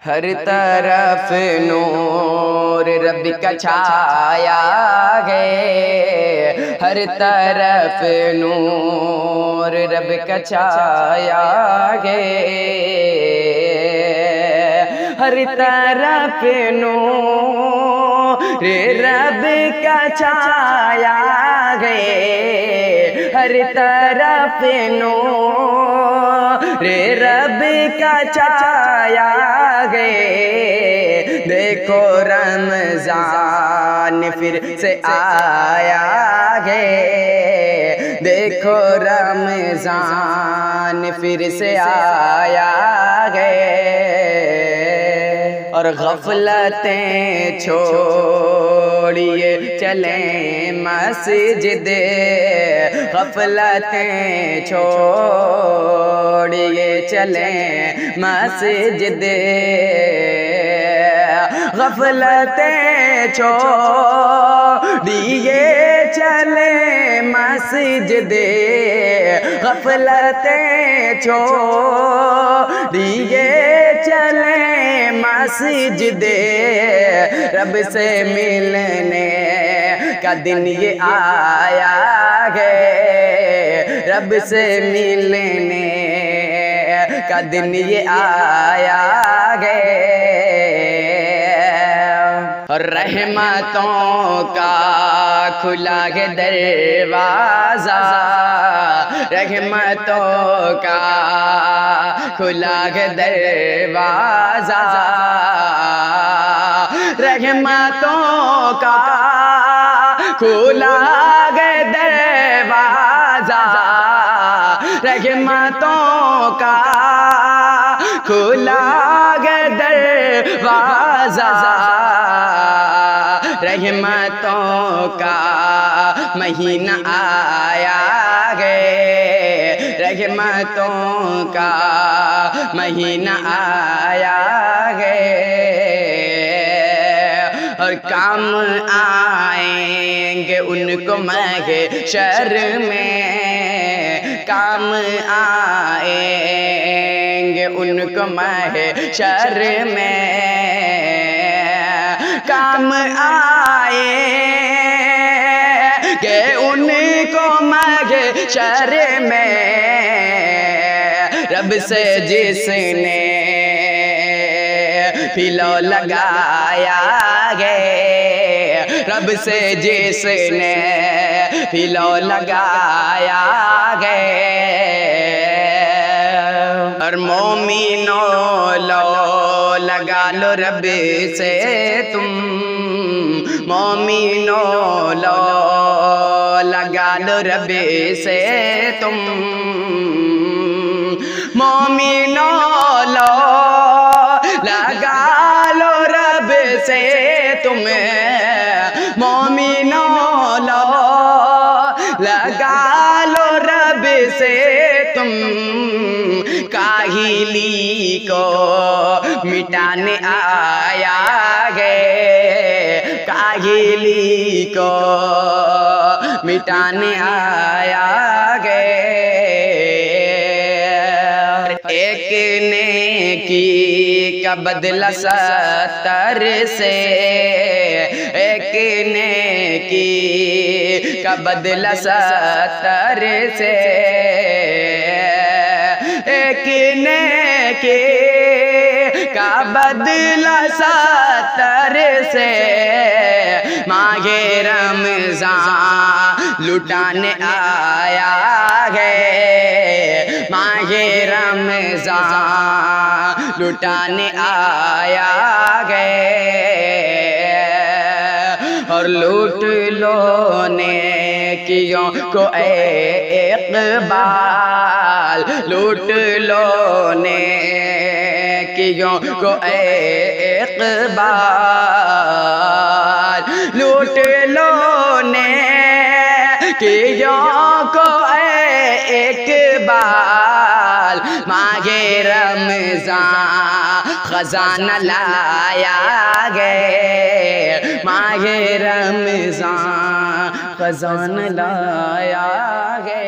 ہر طرف نور رب کا چھایا ہے، ہر طرف نور رب کا چھایا ہے، ہر طرف نور رب کا چھایا ہے، ہر طرف نور رب کا چھایا گئے، دیکھو رمضان پھر سے آیا ہے، دیکھو رمضان پھر سے آیا ہے، اور غفلتیں چھوڑیے چلیں مسجد، غفلتیں چھوڑیے چلیں مسجد، غفلتیں چھوڑیے چلیں مسجد، غفلتیں چھوڑیے چلیں مسجد، رب سے ملنے کا دن یہ آیا ہے، رب سے ملنے کا دن یہ آیا ہے، اور رحمتوں کا کھلا ہے دروازہ، رحمتوں کا کھلا ہے دروازہ، رحمتوں کا کھلا ہے دروازہ، رحمتوں کا کھلا ہے دروازہ، رحمتوں کا مہینہ آیا ہے، رحمتوں کا مہینہ آیا ہے، اور کام آئیں گے ان کو محشر میں، کام آئیں گے ان کو محشر میں، کام آئیں گے ان کو محشر میں، رب سے جس نے پلو لگایا ہے، رب سے جس نے پلو لگایا ہے، اور مومنوں لو لگا لو رب سے تم، مومنوں لو لگا لو رب سے تم، مومنوں لو لگا لو رب سے تم، مومنوں لو لگا لو رب سے تم، کاہلی کو مٹانے آیا ہے، کاہلی کو مٹانے آیا ہے، ایک نیکی کا بدلہ 70 سے، ایک نیکی کا بدلہ 70 سے، ایک نیکی کا بدلہ 70 سے، ماہ رمضان لٹانے آیا ہے، ماہ رمضان لٹانے آیا ہے، اور لوٹ لو نیکیوں کو اے اقبال، لوٹ لو نیکیوں کو اے اقبال، لوٹ لو نیکیوں کو اے اقبال، ماہ رمضان خزانہ لایا ہے، ماہ رمضان خزانہ لایا ہے۔